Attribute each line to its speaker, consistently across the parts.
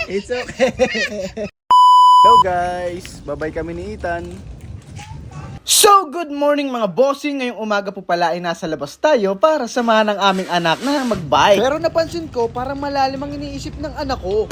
Speaker 1: It's okay. Hello guys, babay kami ni Ethan. So, good morning mga bossing. Ngayong umaga po pala ay nasa labas tayo para samahan ang aming anak na magbike. Pero napansin ko, parang malalim ang iniisip ng anak ko.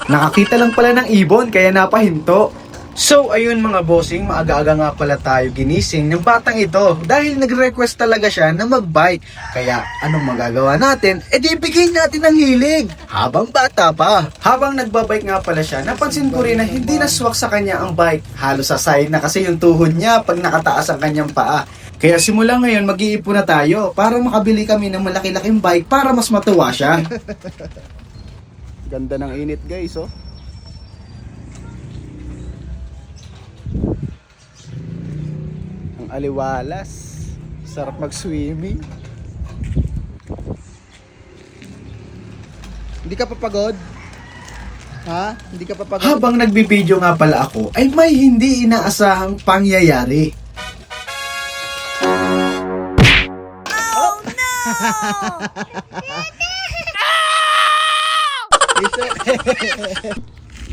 Speaker 1: Nakakita lang pala ng ibon kaya napahinto. So ayun mga bossing, maaga-aga nga pala tayo ginising ng batang ito dahil nag-request talaga siya na mag-bike. Kaya anong magagawa natin? E di bigay natin ang hilig habang bata pa. Habang nagbabike nga pala siya, napansin ko rin na hindi naswak sa kanya ang bike. Halos sasayad na kasi yung tuhod niya pag nakataas ang kanyang paa. Kaya simula ngayon mag-iipon na tayo para makabili kami ng malaki-laking bike para mas matuwa siya. Ganda ng init guys, oh. Ang aliwalas. Sarap mag-swimming. Hindi ka papagod? Ha? Hindi ka papagod? Habang nagbibideo nga pala ako, ay may hindi inaasahang pangyayari.
Speaker 2: Oh no!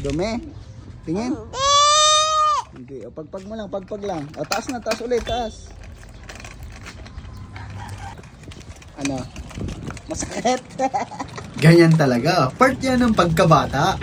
Speaker 1: Dumi. Tingin. Hindi. O, pagpag mo lang, pagpag lang. O, taas na, taas ulit, taas. Ano? Masakit. Ganyan talaga. Part yan ng pagkabata.